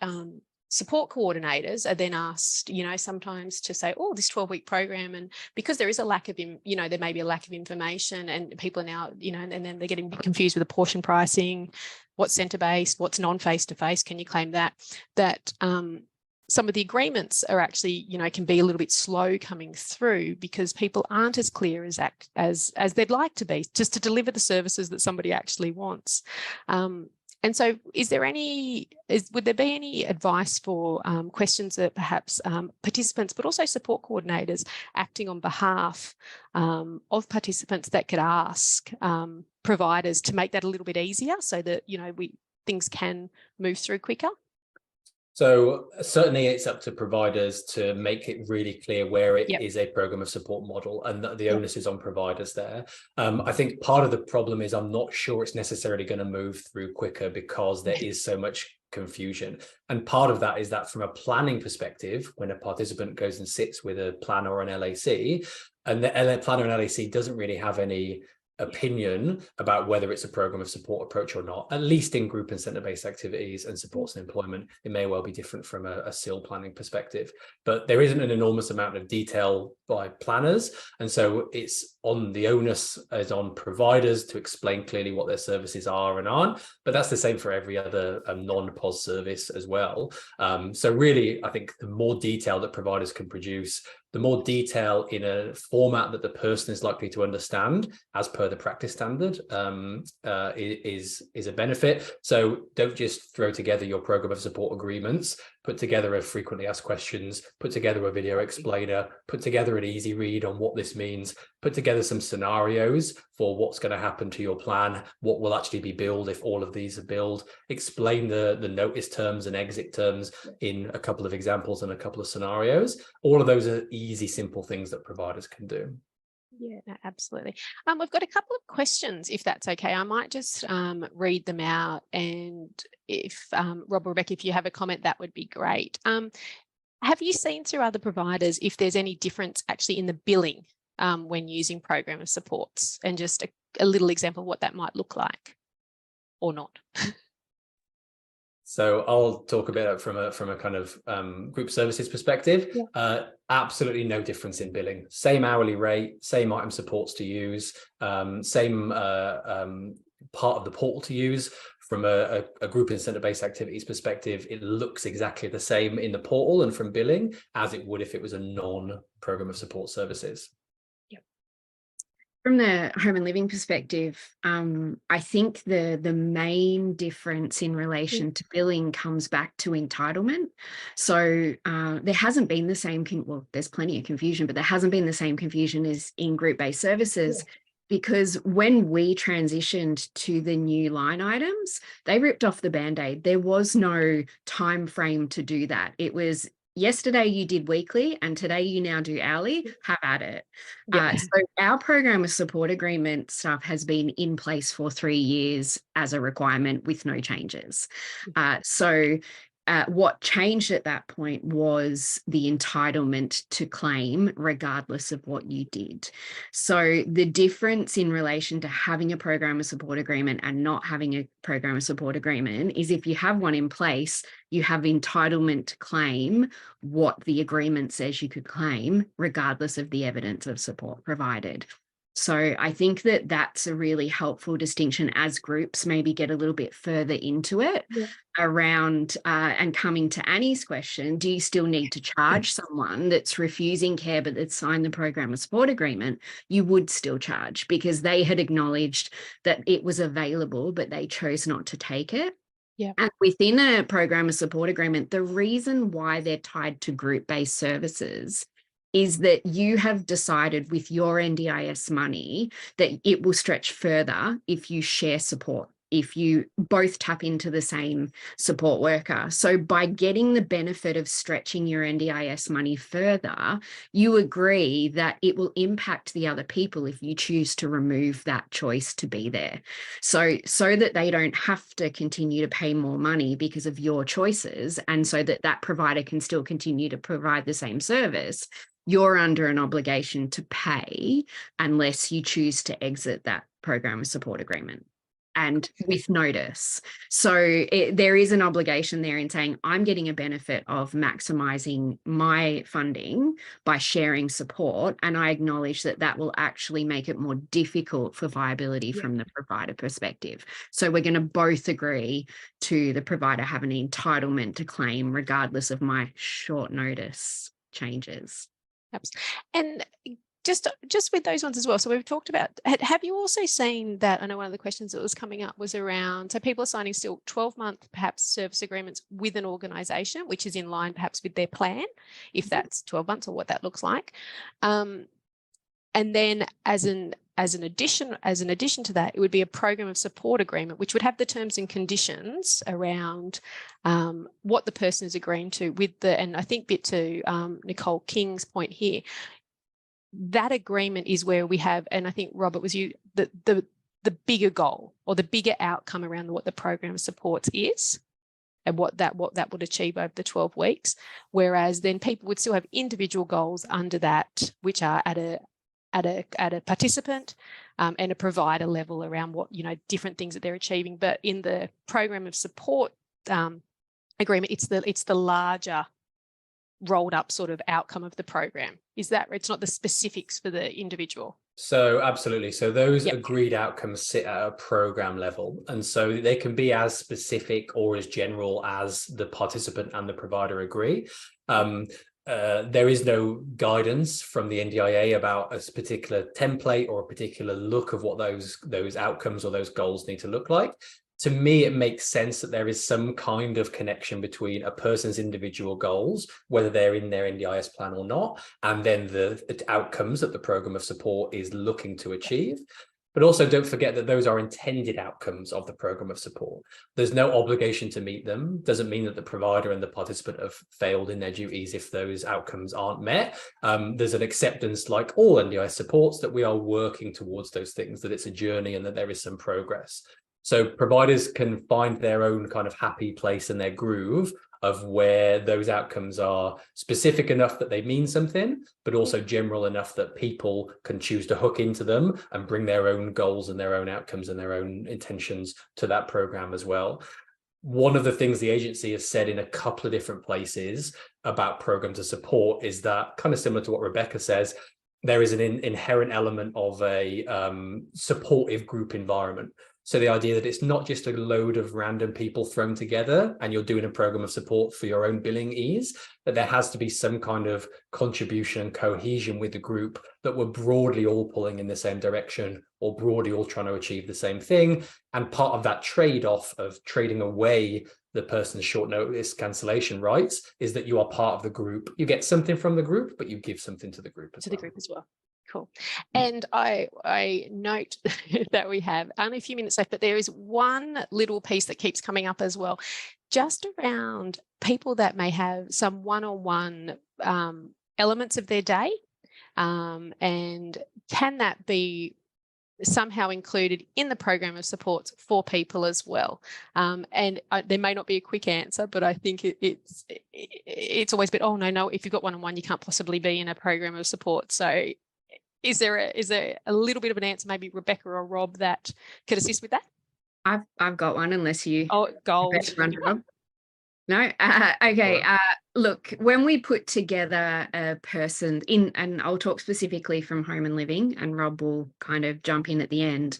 support coordinators are then asked, sometimes to say, oh, this 12-week program, and because there is a lack of, there may be a lack of information, and people are now, and then they're getting confused with apportion pricing, what's centre-based, what's non-face-to-face, can you claim that some of the agreements are actually, can be a little bit slow coming through because people aren't as clear as they'd like to be, just to deliver the services that somebody actually wants. And so would there be any advice for questions that perhaps participants, but also support coordinators acting on behalf of participants that could ask providers to make that a little bit easier so that, things can move through quicker? So certainly it's up to providers to make it really clear where it is a program of support model, and that the onus is on providers there. I think part of the problem is I'm not sure it's necessarily going to move through quicker because there is so much confusion. And part of that is that from a planning perspective, when a participant goes and sits with a planner or an LAC, and the planner and LAC doesn't really have any opinion about whether it's a program of support approach or not, at least in group and centre-based activities and supports and employment. It may well be different from a SIL planning perspective, but there isn't an enormous amount of detail by planners. And so it's on the onus is on providers to explain clearly what their services are and aren't, but that's the same for every other non-POS service as well. So really, I think the more detail that providers can produce, the more detail in a format that the person is likely to understand as per the practice standard is a benefit. So don't just throw together your program of support agreements, put together a frequently asked questions, put together a video explainer, put together an easy read on what this means, put together some scenarios for what's going to happen to your plan, what will actually be billed if all of these are billed, explain the notice terms and exit terms in a couple of examples and a couple of scenarios. All of those are easy, simple things that providers can do. Yeah, no, absolutely. We've got a couple of questions, if that's okay. I might just read them out, and if Rob or Rebecca, if you have a comment, that would be great. Have you seen through other providers if there's any difference actually in the billing when using program of supports, and just a little example of what that might look like or not? So I'll talk a bit from a kind of group services perspective. Yeah. Absolutely no difference in billing. Same hourly rate, same item supports to use, same part of the portal to use. From a group and centre-based activities perspective, it looks exactly the same in the portal and from billing as it would if it was a non-program of support services. From the home and living perspective, I think the main difference in relation to billing comes back to entitlement. So there hasn't been the same, well, there's plenty of confusion, but there hasn't been the same confusion as in group-based services. Because when we transitioned to the new line items, they ripped off the Band-Aid. There was no time frame to do that. It was yesterday you did weekly and today you now do hourly. Have at it. So our program of support agreement stuff has been in place for 3 years as a requirement with no changes. What changed at that point was the entitlement to claim regardless of what you did. So the difference in relation to having a program of support agreement and not having a program of support agreement is if you have one in place, you have entitlement to claim what the agreement says you could claim regardless of the evidence of support provided. So I think that that's a really helpful distinction as groups maybe get a little bit further into it around and coming to Annie's question, do you still need to charge someone that's refusing care but that's signed the program of support agreement? You would still charge because they had acknowledged that it was available but they chose not to take it. And within a program of support agreement, the reason why they're tied to group-based services is that you have decided with your NDIS money that it will stretch further if you share support, if you both tap into the same support worker. So by getting the benefit of stretching your NDIS money further, you agree that it will impact the other people if you choose to remove that choice to be there. So that they don't have to continue to pay more money because of your choices, and so that that provider can still continue to provide the same service, you're under an obligation to pay unless you choose to exit that program of support agreement and with notice. So there is an obligation there in saying, I'm getting a benefit of maximizing my funding by sharing support. And I acknowledge that that will actually make it more difficult for viability from the provider perspective. So we're going to both agree to the provider have an entitlement to claim regardless of my short notice changes. And just with those ones as well. So we've talked about, have you also seen that, I know one of the questions that was coming up was around, so people are signing still 12-month perhaps service agreements with an organisation, which is in line perhaps with their plan, if that's 12 months or what that looks like. And then as an addition to that, it would be a program of support agreement, which would have the terms and conditions around what the person is agreeing to with the, and I think bit to Nicole King's point here, that agreement is where we have, and I think Robert was you, the bigger goal or the bigger outcome around what the program of supports is and what that would achieve over the 12 weeks. Whereas then people would still have individual goals under that, which are at a participant and a provider level around what, different things that they're achieving. But in the program of support agreement, it's the larger rolled up sort of outcome of the program. Is that, it's not the specifics for the individual? So absolutely. So those agreed outcomes sit at a program level. And so they can be as specific or as general as the participant and the provider agree. There is no guidance from the NDIA about a particular template or a particular look of what those outcomes or those goals need to look like. To me, it makes sense that there is some kind of connection between a person's individual goals, whether they're in their NDIS plan or not, and then the outcomes that the program of support is looking to achieve. But also don't forget that those are intended outcomes of the program of support. There's no obligation to meet them. Doesn't mean that the provider and the participant have failed in their duties if those outcomes aren't met. There's an acceptance, like all NDIS supports, that we are working towards those things, that it's a journey and that there is some progress. So providers can find their own kind of happy place in their groove of where those outcomes are specific enough that they mean something, but also general enough that people can choose to hook into them and bring their own goals and their own outcomes and their own intentions to that program as well. One of the things the agency has said in a couple of different places about programs of support is that, kind of similar to what Rebecca says, there is an inherent element of a supportive group environment. So the idea that it's not just a load of random people thrown together and you're doing a program of support for your own billing ease, that there has to be some kind of contribution and cohesion with the group, that we're broadly all pulling in the same direction or broadly all trying to achieve the same thing. And part of that trade-off of trading away the person's short notice cancellation rights is that you are part of the group. You get something from the group, but you give something to the group as well. The group as well. Cool. And I note that we have only a few minutes left, but there is one little piece that keeps coming up as well, just around people that may have some one-on-one elements of their day, and can that be somehow included in the program of supports for people as well? And there may not be a quick answer, but I think it's always been, oh no, if you've got one-on-one, you can't possibly be in a program of support. So is there a little bit of an answer, maybe Rebecca or Rob, that could assist with that? I've got one, unless you. Oh, gold. No? Okay. Look, when we put together a person and I'll talk specifically from home and living, and Rob will kind of jump in at the end.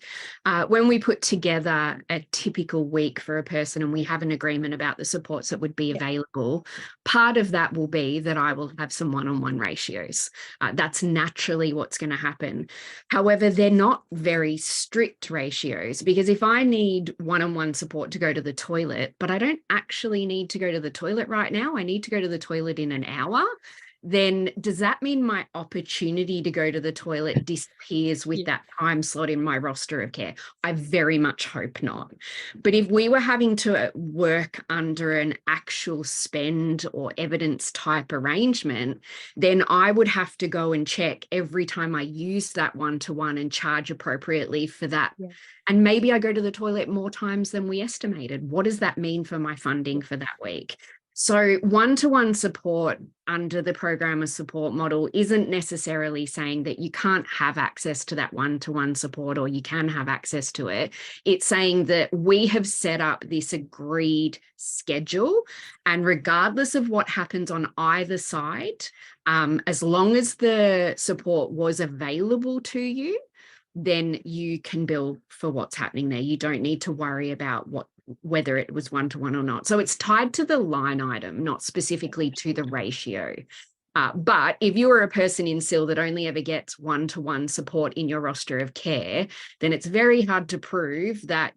When we put together a typical week for a person and we have an agreement about the supports that would be available, part of that will be that I will have some one-on-one ratios. That's naturally what's going to happen. However, they're not very strict ratios, because if I need one-on-one support to go to the toilet, but I don't actually need to go to the toilet right now, I need to go to the toilet in an hour, then does that mean my opportunity to go to the toilet disappears with that time slot in my roster of care? I very much hope not. But if we were having to work under an actual spend or evidence type arrangement, then I would have to go and check every time I use that one-to-one and charge appropriately for that. And maybe I go to the toilet more times than we estimated. What does that mean for my funding for that week? So one-to-one support under the program of support model isn't necessarily saying that you can't have access to that one-to-one support, or you can have access to it. It's saying that we have set up this agreed schedule, and regardless of what happens on either side, as long as the support was available to you, then you can bill for what's happening there. You don't need to worry about whether it was one-to-one or not. So it's tied to the line item, not specifically to the ratio. But if you are a person in SIL that only ever gets one-to-one support in your roster of care, then it's very hard to prove that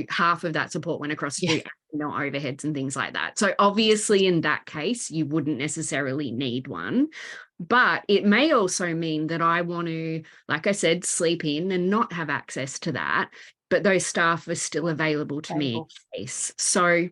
half of that support went across to overheads and things like that. So obviously in that case, you wouldn't necessarily need one. But it may also mean that I want to, like I said, sleep in and not have access to that, but those staff are still available to me in case. So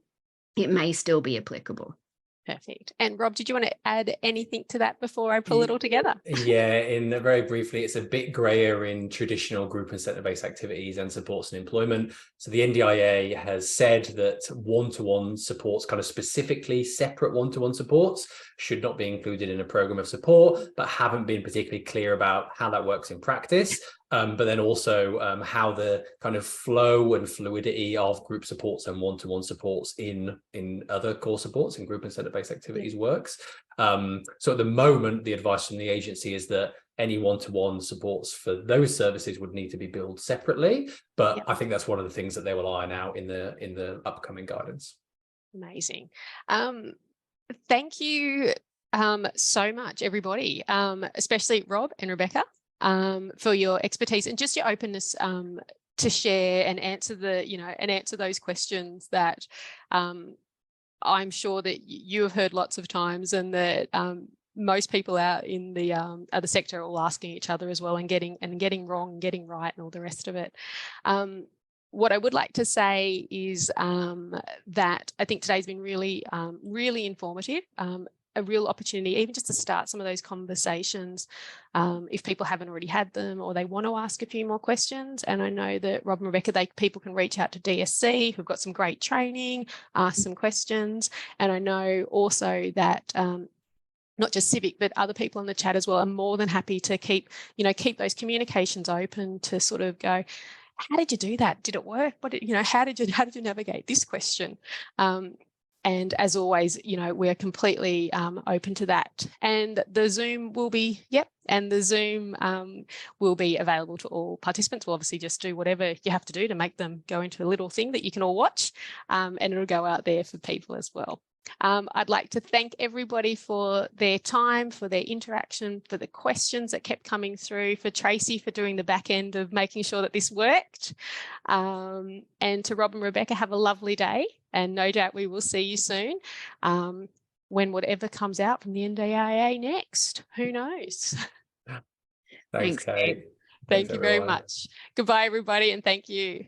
it may still be applicable. Perfect. And Rob, did you want to add anything to that before I pull it all together? Yeah, very briefly, it's a bit grayer in traditional group incentive-based activities and supports and employment. So the NDIA has said that one-to-one supports, kind of specifically separate one-to-one supports, should not be included in a program of support, but haven't been particularly clear about how that works in practice. But then also how the kind of flow and fluidity of group supports and one-to-one supports in other core supports and group incentive-based activities works. So at the moment, the advice from the agency is that any one-to-one supports for those services would need to be billed separately. But I think that's one of the things that they will iron out in the upcoming guidance. Amazing. Thank you so much, everybody, especially Rob and Rebecca, for your expertise and just your openness to share and answer those questions that I'm sure that you have heard lots of times, and that most people out in the other sector are all asking each other as well, and getting wrong and getting right and all the rest of it. What I would like to say is that I think today's been really, really informative. A real opportunity, even just to start some of those conversations, if people haven't already had them or they want to ask a few more questions. And I know that Rob and Rebecca, people can reach out to DSC, who've got some great training, ask some questions. And I know also that not just Civic, but other people in the chat as well are more than happy to keep those communications open to sort of go, how did you do that? Did it work? How did you navigate this question? And as always, you know, we're completely open to that. And the Zoom will be, and the Zoom will be available to all participants. We'll obviously just do whatever you have to do to make them go into a little thing that you can all watch, and it'll go out there for people as well. I'd like to thank everybody for their time, for their interaction, for the questions that kept coming through, for Tracy for doing the back end of making sure that this worked. And to Rob and Rebecca, have a lovely day. And no doubt we will see you soon when whatever comes out from the NDIA next. Who knows? Thanks, Kate. Thank you very much. Goodbye, everybody, and thank you.